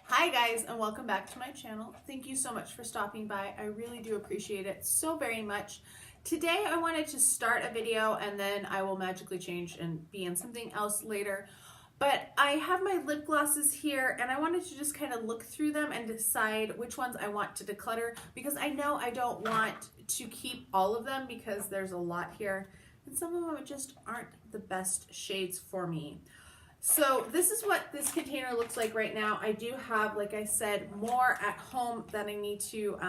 Hi guys, and welcome back to my channel. Thank you so much for stopping by. I really do appreciate it so very much. Today I wanted to start a video and then I will magically change and be in something else later. But I have my lip glosses here and I wanted to just kind of look through them and decide which ones I want to declutter, because I know I don't want to keep all of them because there's a lot here and some of them just aren't the best shades for me. So this is what this container looks like right now. I do have, like I said, more at home that I need to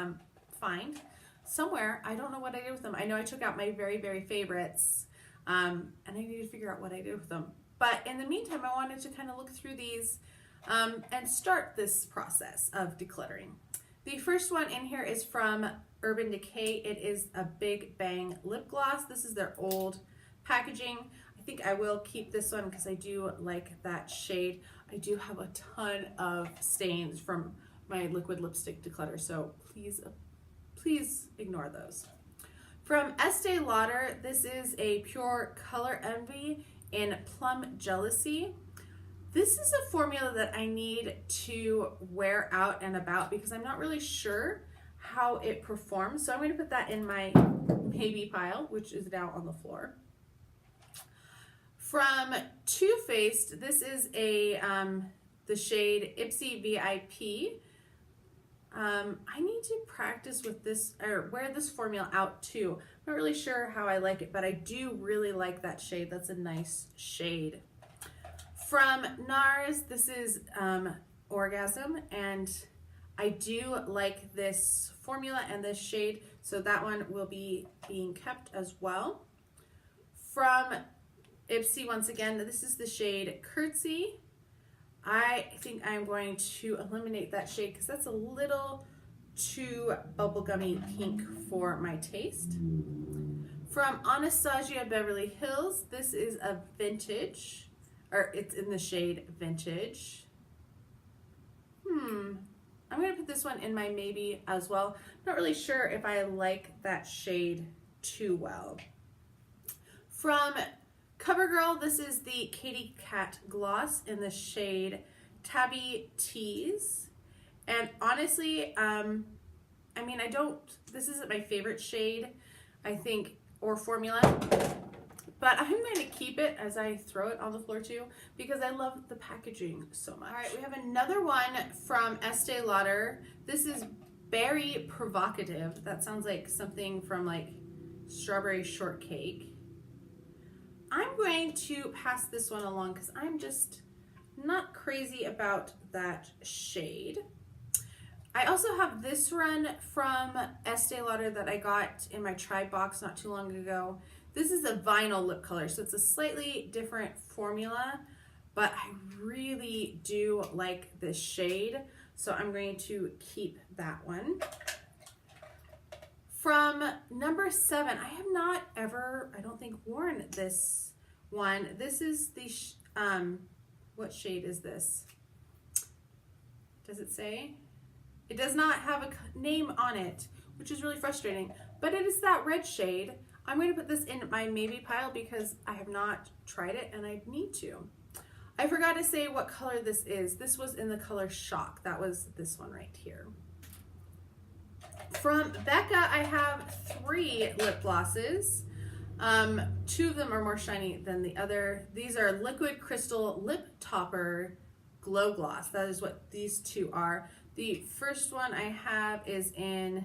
find somewhere. I don't know what I did with them. I know I took out my very, very favorites and I need to figure out what I did with them. But in the meantime, I wanted to kind of look through these and start this process of decluttering. The first one in here is from Urban Decay. It is a Big Bang lip gloss. This is their old packaging. I think I will keep this one because I do like that shade. I do have a ton of stains from my liquid lipstick declutter, so please ignore those. From Estee Lauder, this is a Pure Color Envy in Plum Jealousy. This is a formula that I need to wear out and about because I'm not really sure how it performs. So I'm going to put that in my maybe pile, which is now on the floor. From Too Faced, this is the shade Ipsy VIP. I need to practice with this or wear this formula out too. I'm not really sure how I like it, but I do really like that shade. That's a nice shade. From NARS, this is Orgasm, and I do like this formula and this shade, so that one will be being kept as well. From Ipsy, once again, this is the shade Curtsy. I think I'm going to eliminate that shade because that's a little too bubblegummy pink for my taste. From Anastasia Beverly Hills, this is a vintage, or it's in the shade Vintage. I'm going to put this one in my maybe as well. Not really sure if I like that shade too well. From CoverGirl, this is the Katy Kat gloss in the shade Tabby Tease. And honestly, this isn't my favorite shade, I think, or formula, but I'm going to keep it as I throw it on the floor too, because I love the packaging so much. All right, we have another one from Estee Lauder. This is Berry Provocative. That sounds like something from like Strawberry Shortcake. I'm going to pass this one along because I'm just not crazy about that shade. I also have this one from Estee Lauder that I got in my try box not too long ago. This is a vinyl lip color, so it's a slightly different formula, but I really do like this shade, so I'm going to keep that one. From number 7, I have not ever, I don't think, worn this one. This is the, what shade is this? Does it say? It does not have a name on it, which is really frustrating, but it is that red shade. I'm going to put this in my maybe pile because I have not tried it and I need to. I forgot to say what color this is. This was in the color Shock. That was this one right here. From Becca, I have 3 lip glosses. 2 of them are more shiny than the other. These are Liquid Crystal Lip Topper Glow Gloss. That is what these 2 are. The first one I have is in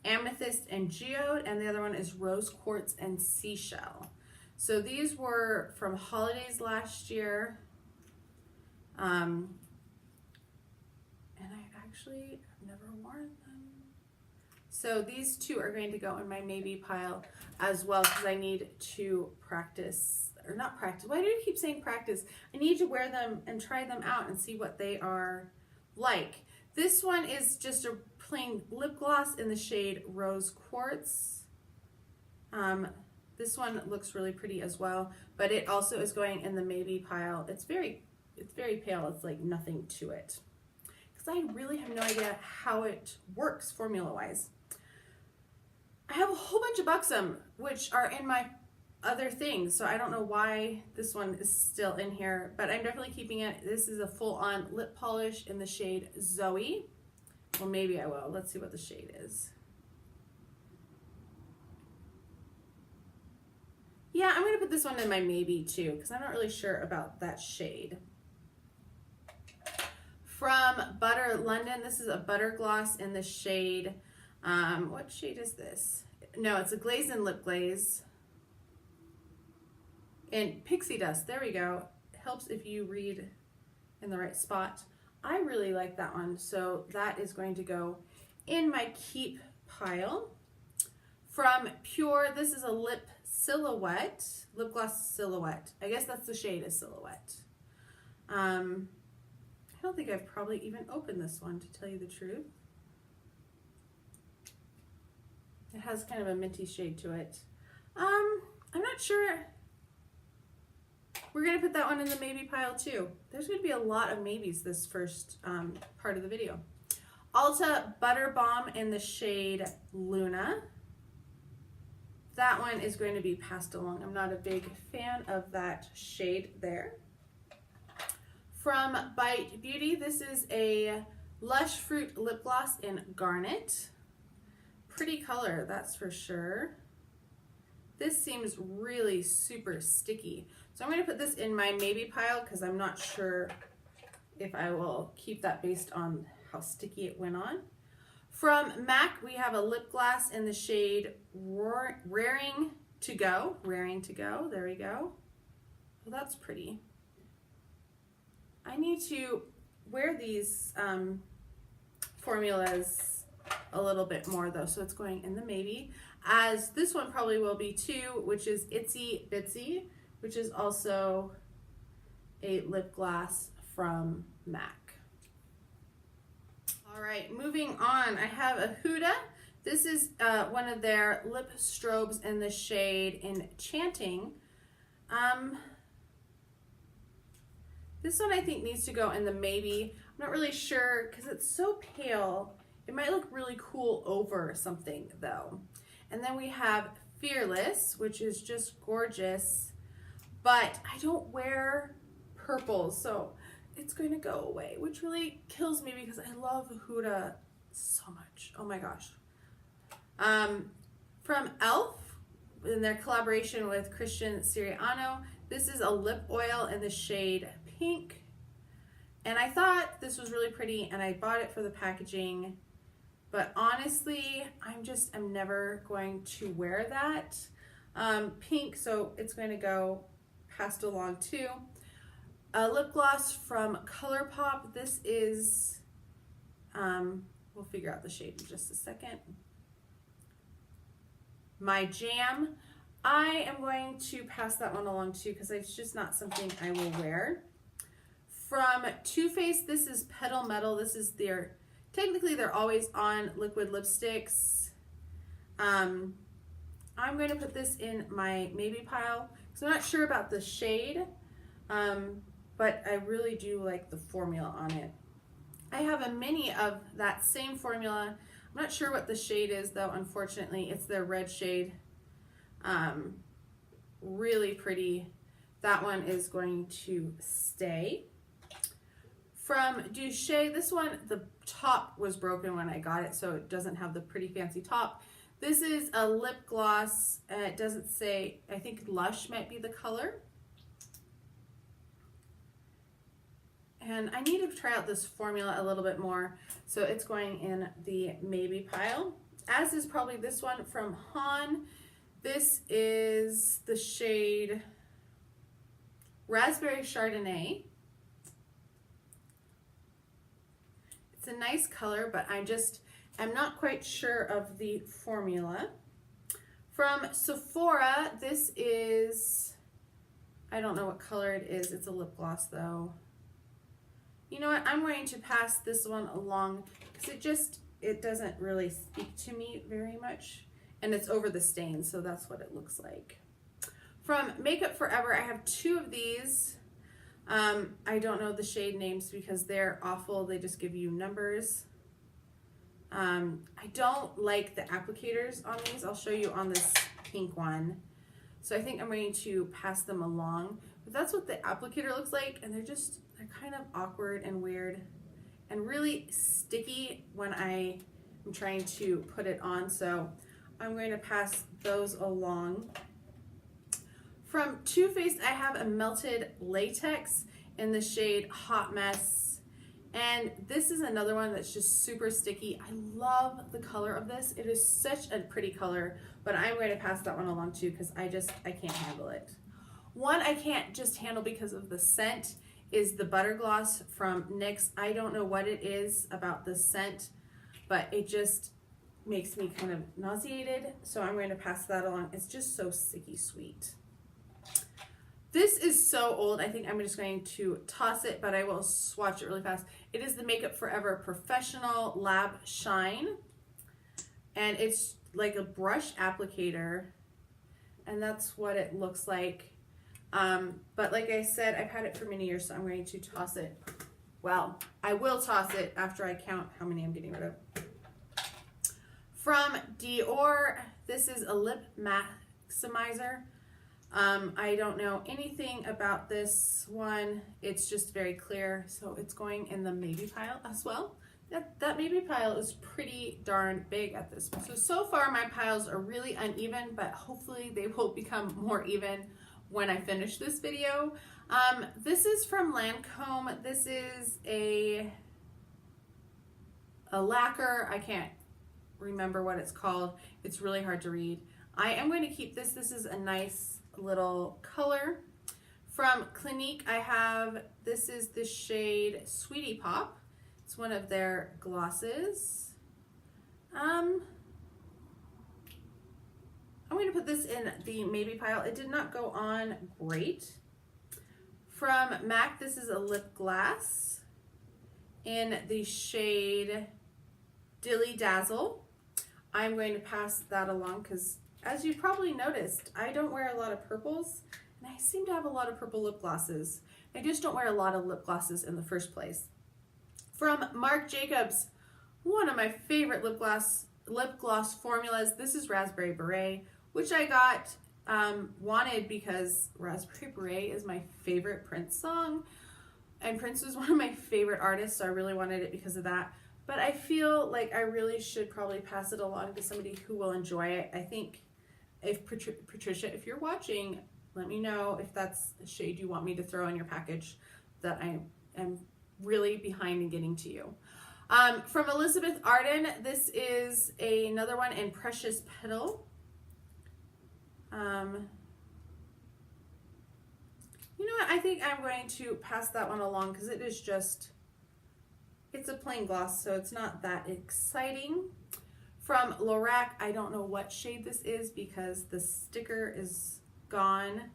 Amethyst and Geode, and the other one is Rose Quartz and Seashell. So these were from holidays last year. And I actually have never worn them. So these 2 are going to go in my maybe pile as well because I need to practice, or not practice. Why do you keep saying practice? I need to wear them and try them out and see what they are like. This one is just a plain lip gloss in the shade Rose Quartz. This one looks really pretty as well, but it also is going in the maybe pile. It's very pale. It's like nothing to it. Because I really have no idea how it works formula-wise. I have a whole bunch of Buxom, which are in my other things, so I don't know why this one is still in here, but I'm definitely keeping it. This is a full-on lip polish in the shade Zoe. Well, maybe I will. Let's see what the shade is. Yeah, I'm going to put this one in my maybe too, because I'm not really sure about that shade. From Butter London, this is a butter gloss in the shade, what shade is this? No, it's a glaze and lip glaze. And Pixie Dust, there we go. It helps if you read in the right spot. I really like that one, so that is going to go in my keep pile. From Pure, this is a lip silhouette, lip gloss silhouette. I guess that's the shade is Silhouette. I don't think I've probably even opened this one, to tell you the truth. It has kind of a minty shade to it. I'm not sure. We're gonna put that one in the maybe pile too. There's gonna be a lot of maybes this first part of the video. Ulta Butter Balm in the shade Luna. That one is going to be passed along. I'm not a big fan of that shade there. From Bite Beauty, this is a Lush Fruit Lip Gloss in Garnet. Pretty color, that's for sure. This seems really super sticky. So I'm going to put this in my maybe pile because I'm not sure if I will keep that based on how sticky it went on. From MAC, we have a lip gloss in the shade Raring to Go. Raring to Go, there we go. Well, that's pretty. I need to wear these formulas a little bit more though, so it's going in the maybe, as this one probably will be too, which is Itsy Bitsy, which is also a lip gloss from MAC. All right, moving on, I have a Huda. This is one of their lip strobes in the shade Enchanting. This one I think needs to go in the maybe. I'm not really sure because it's so pale. It might look really cool over something though. And then we have Fearless, which is just gorgeous, but I don't wear purple, so it's going to go away, which really kills me because I love Huda so much. Oh my gosh. From e.l.f. in their collaboration with Christian Siriano, this is a lip oil in the shade Pink. And I thought this was really pretty and I bought it for the packaging, but honestly, I'm never going to wear that. Pink, so it's going to go passed along too. A lip gloss from ColourPop. This is, we'll figure out the shade in just a second. My Jam. I am going to pass that one along too because it's just not something I will wear. From Too Faced, this is Petal Metal. This is technically they're always on liquid lipsticks. I'm going to put this in my maybe pile because I'm not sure about the shade. But I really do like the formula on it. I have a mini of that same formula. I'm not sure what the shade is though, unfortunately. It's the red shade. Really pretty. That one is going to stay. From Douche, this one, the top was broken when I got it, so it doesn't have the pretty fancy top. This is a lip gloss. It doesn't say, I think Lush might be the color. And I need to try out this formula a little bit more, so it's going in the maybe pile, as is probably this one from Han. This is the shade Raspberry Chardonnay. It's a nice color, but I'm not quite sure of the formula. From Sephora, this is, I don't know what color it is. It's a lip gloss though. You know what, I'm going to pass this one along because it doesn't really speak to me very much. And it's over the stain, so that's what it looks like. From Makeup Forever, I have two of these. I don't know the shade names because they're awful. They just give you numbers. I don't like the applicators on these. I'll show you on this pink one. So I think I'm going to pass them along. But that's what the applicator looks like, and they're kind of awkward and weird and really sticky when I am trying to put it on. So I'm going to pass those along. From Too Faced, I have a melted latex in the shade Hot Mess. And this is another one that's just super sticky. I love the color of this. It is such a pretty color, but I'm going to pass that one along too because I can't handle it. One I can't just handle because of the scent is the Butter Gloss from NYX. I don't know what it is about the scent, but it just makes me kind of nauseated. So I'm going to pass that along. It's just so sticky sweet. This is so old, I think I'm just going to toss it, but I will swatch it really fast. It is the Makeup Forever Professional Lab Shine, and it's like a brush applicator, and that's what it looks like. But like I said, I've had it for many years, so I'm going to toss it. Well, I will toss it after I count how many I'm getting rid of. From Dior, this is a lip maximizer. I don't know anything about this one. It's just very clear, so it's going in the maybe pile as well. That maybe pile is pretty darn big at this point. So far my piles are really uneven, but hopefully they will become more even when I finish this video. This is from Lancome. This is a lacquer. I can't remember what it's called. It's really hard to read. I am going to keep this. This is a nice little color. From Clinique, I have, this is the shade Sweetie Pop. It's one of their glosses. I'm going to put this in the maybe pile. It did not go on great. From MAC, this is a lip gloss in the shade Dilly Dazzle. I'm going to pass that along because, as you probably noticed, I don't wear a lot of purples, and I seem to have a lot of purple lip glosses. I just don't wear a lot of lip glosses in the first place. From Marc Jacobs, one of my favorite lip gloss formulas. This is Raspberry Beret, which I got wanted because Raspberry Beret is my favorite Prince song, and Prince was one of my favorite artists, so I really wanted it because of that. But I feel like I really should probably pass it along to somebody who will enjoy it. I think if Patricia, if you're watching, let me know if that's a shade you want me to throw in your package that I am really behind in getting to you. From Elizabeth Arden, this is another one in Precious Petal. You know what? I think I'm going to pass that one along because it is just, it's a plain gloss, so it's not that exciting. From Lorac, I don't know what shade this is because the sticker is gone.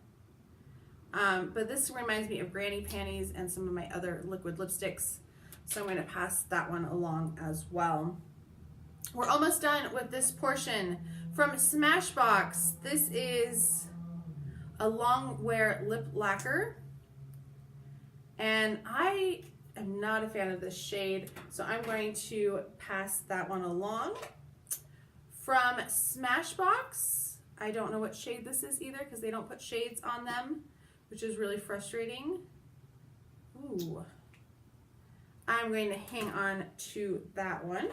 But this reminds me of Granny Panties and some of my other liquid lipsticks. So I'm going to pass that one along as well. We're almost done with this portion. From Smashbox, this is a long wear lip lacquer. And I am not a fan of this shade, so I'm going to pass that one along. From Smashbox, I don't know what shade this is either because they don't put shades on them, which is really frustrating. Ooh. I'm going to hang on to that one.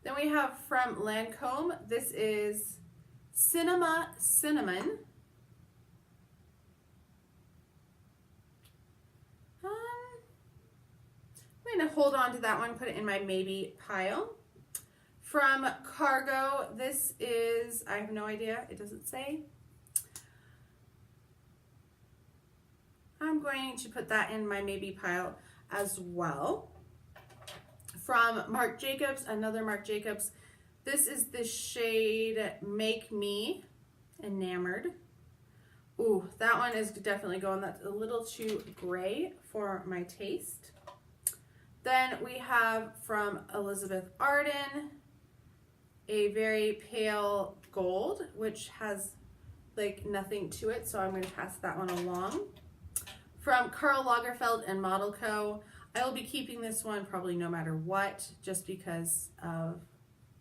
Then we have from Lancome, this is Cinema Cinnamon. I'm going to hold on to that one, put it in my maybe pile. From Cargo, this is, I have no idea, it doesn't say. I'm going to put that in my maybe pile as well. From Marc Jacobs, another Marc Jacobs, this is the shade Make Me Enamored. Ooh, that one is definitely going, that's a little too gray for my taste. Then we have from Elizabeth Arden, a very pale gold, which has like nothing to it, so I'm going to pass that one along. From Karl Lagerfeld and Model Co., I will be keeping this one probably no matter what, just because of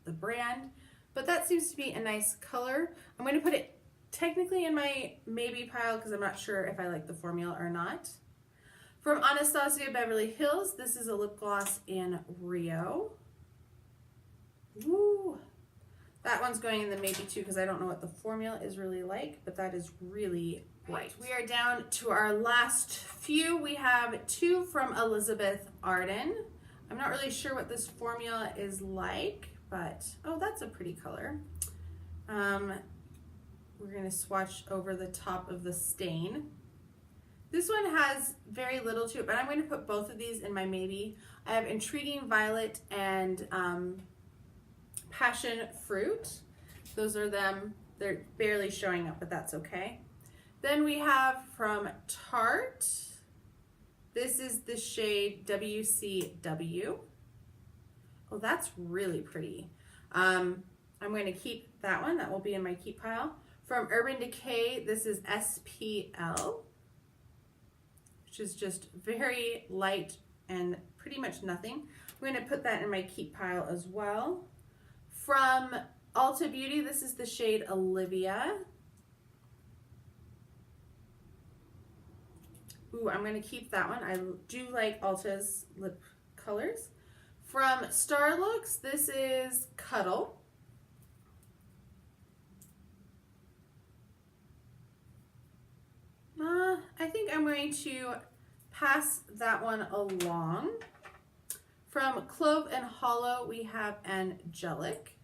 the brand, but that seems to be a nice color. I'm going to put it technically in my maybe pile because I'm not sure if I like the formula or not. From Anastasia Beverly Hills, this is a lip gloss in Rio. Woo! That one's going in the maybe too because I don't know what the formula is really like, but that is really bright. We are down to our last few. We have two from Elizabeth Arden. I'm not really sure what this formula is like, but oh, that's a pretty color. We're going to swatch over the top of the stain. This one has very little to it, but I'm going to put both of these in my maybe. I have Intriguing Violet and Passion Fruit. Those are them. They're barely showing up, but that's okay. Then we have from Tarte. This is the shade WCW. Oh, that's really pretty. I'm going to keep that one. That will be in my keep pile. From Urban Decay, this is SPL, which is just very light and pretty much nothing. I'm going to put that in my keep pile as well. From Ulta Beauty, this is the shade Olivia. Ooh, I'm going to keep that one. I do like Ulta's lip colors. From Starlooks, this is Cuddle. I think I'm going to pass that one along. From Clove and Hollow, we have Angelic.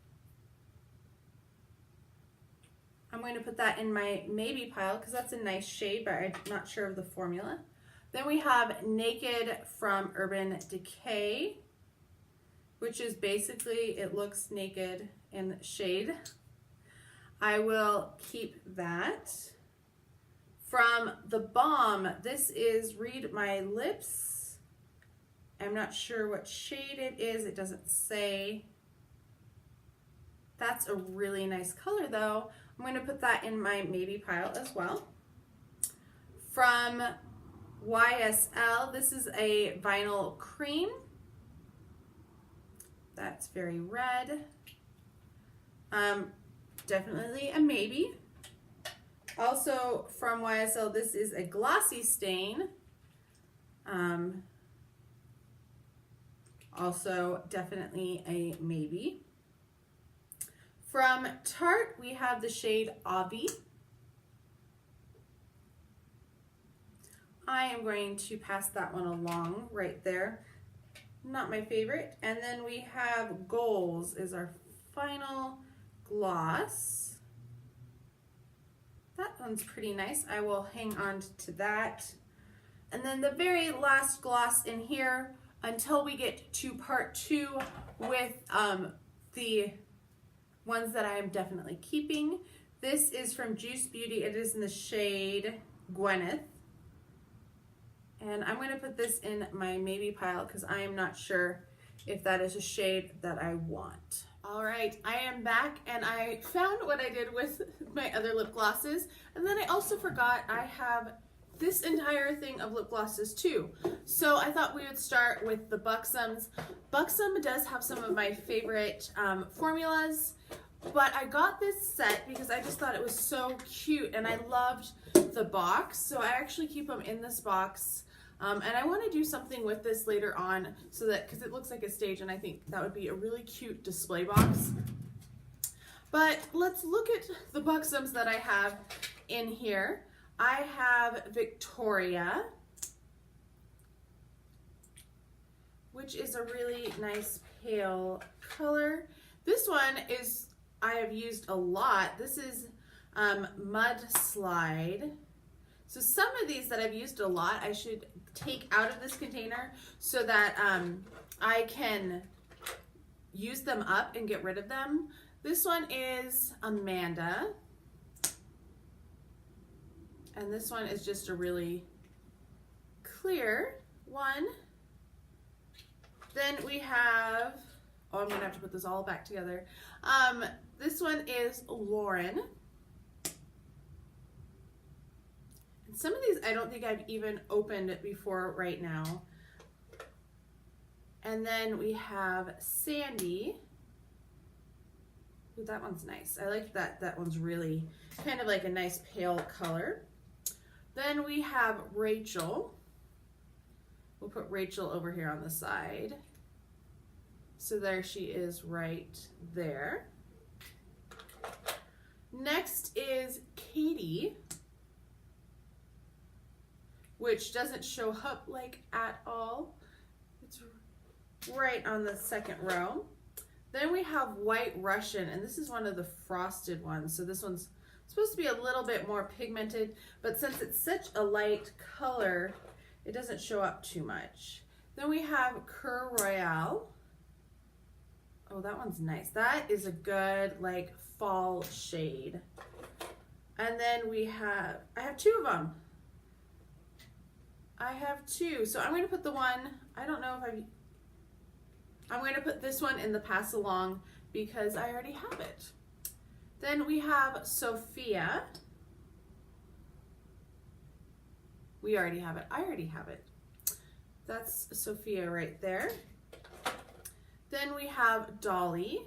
I'm going to put that in my maybe pile because that's a nice shade, but I'm not sure of the formula. Then we have Naked from Urban Decay, which is basically, it looks naked in shade. I will keep that. From The Balm, this is Read My Lips. I'm not sure what shade it is. It doesn't say. That's a really nice color though. I'm going to put that in my maybe pile as well. From YSL, this is a Vinyl Cream. That's very red. Definitely a maybe. Also from YSL, this is a Glossy Stain. Also definitely a maybe. From Tarte, we have the shade Avi. I am going to pass that one along right there. Not my favorite. And then we have Goals is our final gloss. That one's pretty nice. I will hang on to that. And then the very last gloss in here, until we get to part 2 with the ones that I am definitely keeping. This is from Juice Beauty. It is in the shade Gwyneth. And I'm going to put this in my maybe pile because I am not sure if that is a shade that I want. All right, I am back and I found what I did with my other lip glosses. And then I also forgot I have this entire thing of lip glosses too. So I thought we would start with the Buxoms. Buxom does have some of my favorite formulas, but I got this set because I just thought it was so cute and I loved the box. So I actually keep them in this box. And I want to do something with this later on so that, because it looks like a stage and I think that would be a really cute display box. But let's look at the Buxoms that I have in here. I have Victoria, which is a really nice pale color. This one is, I have used a lot. This is Mudslide. So some of these that I've used a lot, I should take out of this container so that I can use them up and get rid of them. This one is Amanda. And this one is just a really clear one. Then we have, oh, I'm gonna have to put this all back together. This one is Lauren. And some of these I don't think I've even opened before right now. And then we have Sandy. Ooh, that one's nice. I like that. That one's really kind of like a nice pale color. Then we have Rachel. We'll put Rachel over here on the side. So there she is right there. Next is Katie, which doesn't show up like at all. It's right on the second row. Then we have White Russian, and this is one of the frosted ones. So this one's supposed to be a little bit more pigmented, but since it's such a light color, it doesn't show up too much. Then we have Cur Royale. Oh, that one's nice. That is a good like fall shade. And then we have, I have two of them. I have two. So I'm going to put the one, I don't know if I'm going to put this one in the pass along because I already have it. Then we have Sophia. We already have it. I already have it. That's Sophia right there. Then we have Dolly.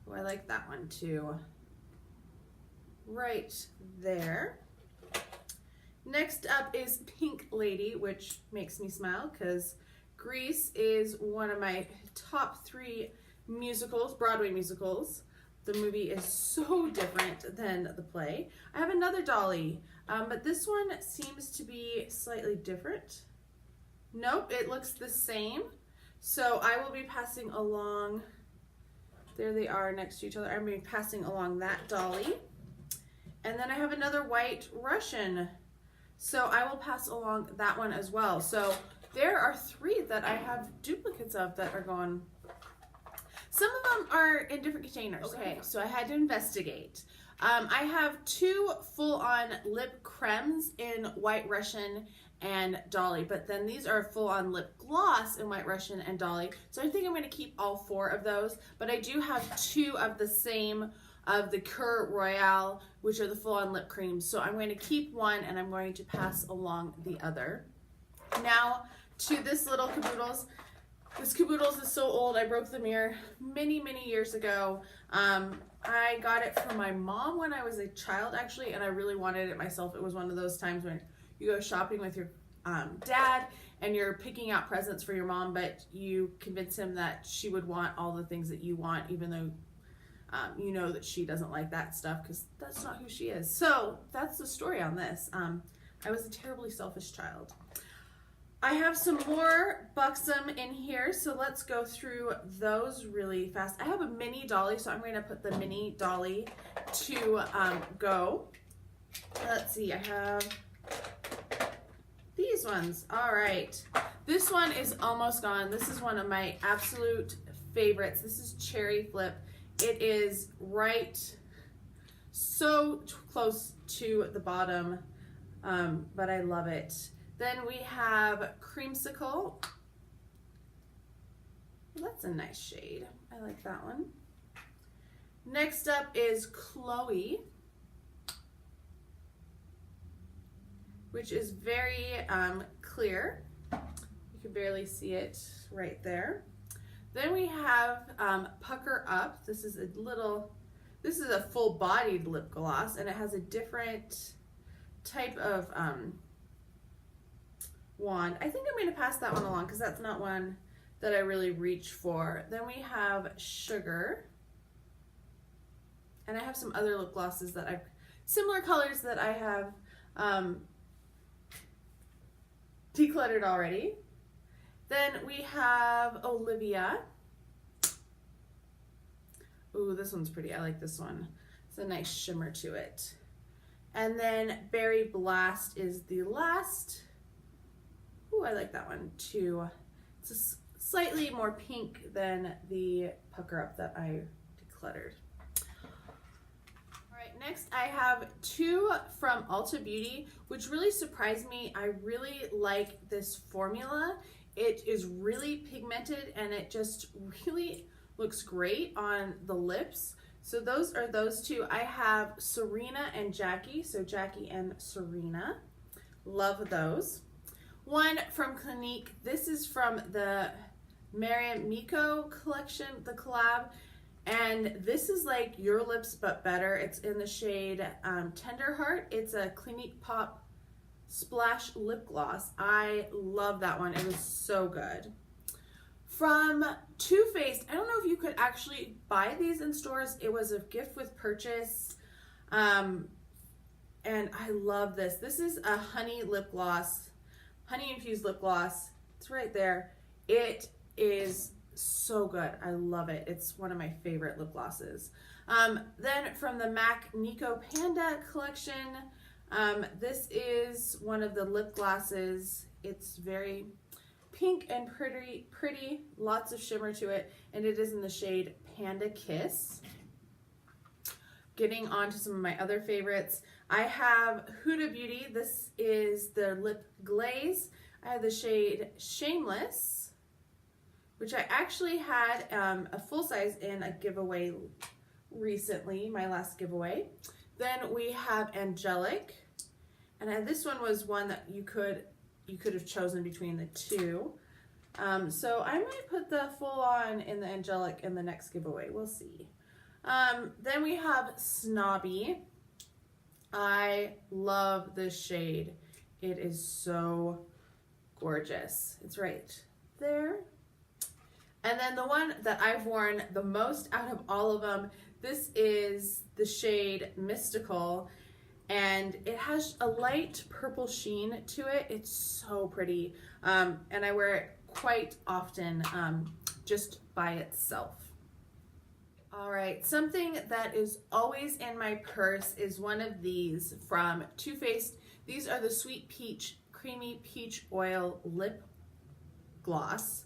Oh, I like that one too. Right there. Next up is Pink Lady, which makes me smile because Grease is one of my top 3 musicals, Broadway musicals. The movie is so different than the play. I have another Dolly, but this one seems to be slightly different. Nope, it looks the same. So I will be passing along, there they are next to each other. I'm going to be passing along that Dolly. And then I have another White Russian. So I will pass along that one as well. So there are 3 that I have duplicates of that are going. Some of them are in different containers. Okay, so I had to investigate. I have 2 full-on lip creams in White Russian and Dolly, but then these are full-on lip gloss in White Russian and Dolly. So I think I'm going to keep all 4 of those, but I do have 2 of the same of the Cur Royale, which are the full-on lip creams. So I'm going to keep one and I'm going to pass along the other. Now to this little caboodles. This caboodles is so old. I broke the mirror many, many years ago. I got it from my mom when I was a child actually, and I really wanted it myself. It was one of those times when you go shopping with your dad and you're picking out presents for your mom, but you convince him that she would want all the things that you want, even though you know that she doesn't like that stuff because that's not who she is. So that's the story on this. I was a terribly selfish child. I have some more Buxom in here, so let's go through those really fast. I have a mini Dolly, so I'm going to put the mini Dolly to go. Let's see, I have these ones. All right, this one is almost gone. This is one of my absolute favorites. This is Cherry Flip. It is right so close to the bottom, but I love it. Then we have Creamsicle. That's a nice shade. I like that one. Next up is Chloe, which is very clear. You can barely see it right there. Then we have Pucker Up. This is a full-bodied lip gloss, and it has a different type of wand. I think I'm going to pass that one along because that's not one that I really reach for. Then we have Sugar, and I have some other lip glosses that I've similar colors that I have decluttered already. Then we have Olivia. Ooh, this one's pretty. I like this one. It's a nice shimmer to it. And then Berry Blast is the last. Ooh, I like that one too. It's a slightly more pink than the Pucker Up that I decluttered. All right, next I have 2 from Ulta Beauty, which really surprised me. I really like this formula. It is really pigmented and it just really looks great on the lips. So those are those 2. I have Serena and Jackie. So Jackie and Serena. Love those. One from Clinique. This is from the Miriam Miko collection, the collab. And this is like Your Lips But Better. It's in the shade Tender Heart. It's a Clinique Pop Splash Lip Gloss. I love that one. It was so good. From Too Faced, I don't know if you could actually buy these in stores. It was a gift with purchase. And I love this. This is a honey lip gloss, honey infused lip gloss. It's right there. It is so good. I love it. It's one of my favorite lip glosses. Then from the MAC Nico Panda collection, this is one of the lip glosses. It's very pink and pretty, lots of shimmer to it, and it is in the shade Panda Kiss. Getting on to some of my other favorites, I have Huda Beauty. This is the lip glaze. I have the shade Shameless, which I actually had a full size in a giveaway recently, my last giveaway. Then we have Angelic, and this one was one that you could have chosen between the two. So I might put the full on in the Angelic in the next giveaway. We'll see. Then we have Snobby. I love this shade. It is so gorgeous. It's right there. And then the one that I've worn the most out of all of them, this is the shade Mystical, and it has a light purple sheen to it. It's so pretty, and I wear it quite often just by itself. All right, something that is always in my purse is one of these from Too Faced. These are the Sweet Peach Creamy Peach Oil Lip Gloss.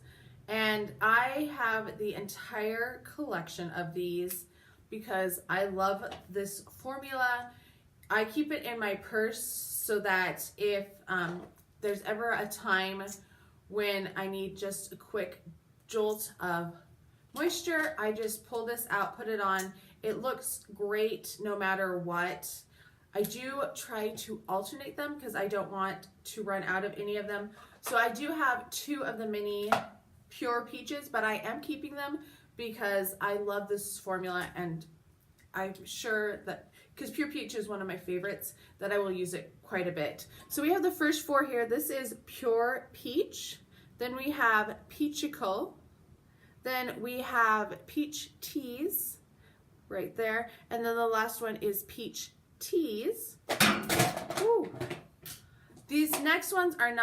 And I have the entire collection of these because I love this formula. I keep it in my purse so that if there's ever a time when I need just a quick jolt of moisture, I just pull this out, put it on. It looks great no matter what. I do try to alternate them because I don't want to run out of any of them. So I do have 2 of the mini Pure Peaches, but I am keeping them because I love this formula, and I'm sure that, because Pure Peach is one of my favorites, that I will use it quite a bit. So we have the first 4 here. This is Pure Peach. Then we have Peachicle. Then we have Peach Tease right there. And then the last one is Peach Tease. Ooh. These next ones are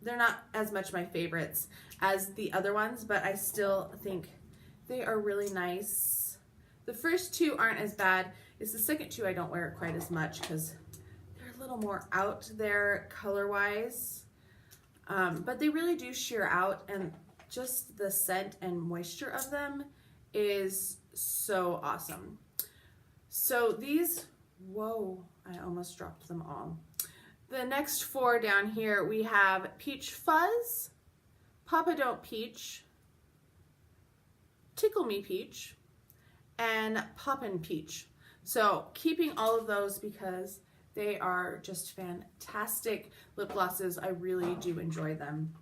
they're not as much my favorites as the other ones, but I still think they are really nice. The first 2 aren't as bad. It's the second 2 I don't wear quite as much because they're a little more out there color-wise. But they really do sheer out, and just the scent and moisture of them is so awesome. So these, whoa, I almost dropped them all. The next 4 down here, we have Peach Fuzz, Papa Don't Peach, Tickle Me Peach, and Poppin' Peach. So keeping all of those because they are just fantastic lip glosses. I really do enjoy them.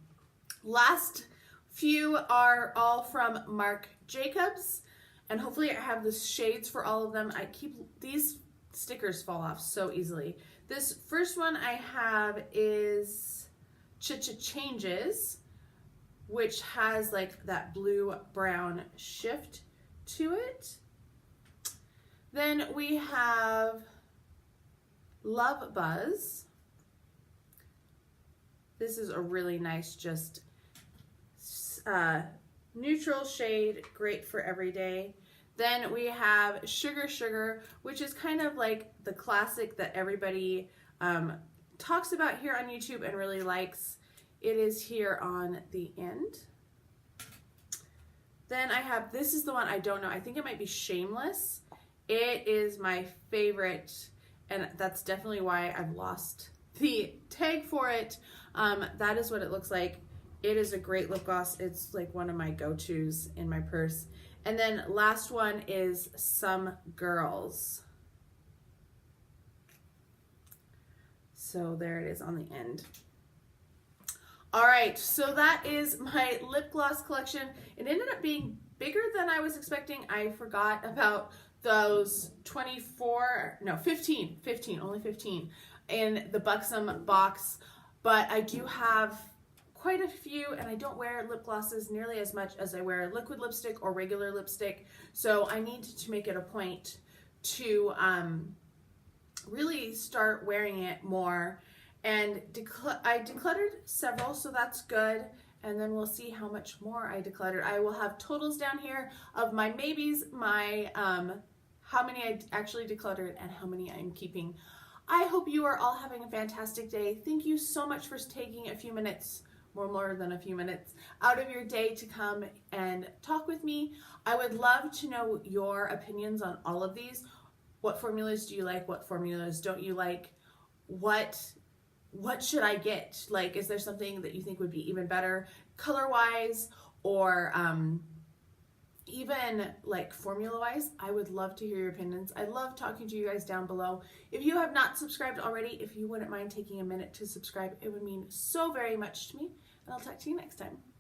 Last few are all from Marc Jacobs, and hopefully I have the shades for all of them. These stickers fall off so easily. This first one I have is Changes, which has like that blue-brown shift to it. Then we have Love Buzz. This is a really nice, just neutral shade, great for every day. Then we have Sugar Sugar, which is kind of like the classic that everybody talks about here on YouTube and really likes. It is here on the end. Then I have, this is the one I don't know. I think it might be Shameless. It is my favorite, and that's definitely why I've lost the tag for it. That is what it looks like. It is a great lip gloss. It's like one of my go-tos in my purse. And then last one is Some Girls. So there it is on the end. All right, so that is my lip gloss collection. It ended up being bigger than I was expecting. I forgot about those 15, only 15 in the Buxom box, but I do have quite a few, and I don't wear lip glosses nearly as much as I wear liquid lipstick or regular lipstick, so I need to make it a point to really start wearing it more. And I decluttered several, so that's good. And then we'll see how much more I decluttered. I will have totals down here of my maybes, my how many I actually decluttered, and how many I'm keeping. I hope you are all having a fantastic day. Thank you so much for taking a few minutes, more than a few minutes, out of your day to come and talk with me. I would love to know your opinions on all of these. What formulas do you like? What formulas don't you like? What should I get? Like, is there something that you think would be even better color-wise, or even like formula-wise? I would love to hear your opinions. I love talking to you guys down below. If you have not subscribed already, if you wouldn't mind taking a minute to subscribe, it would mean so very much to me. And I'll talk to you next time.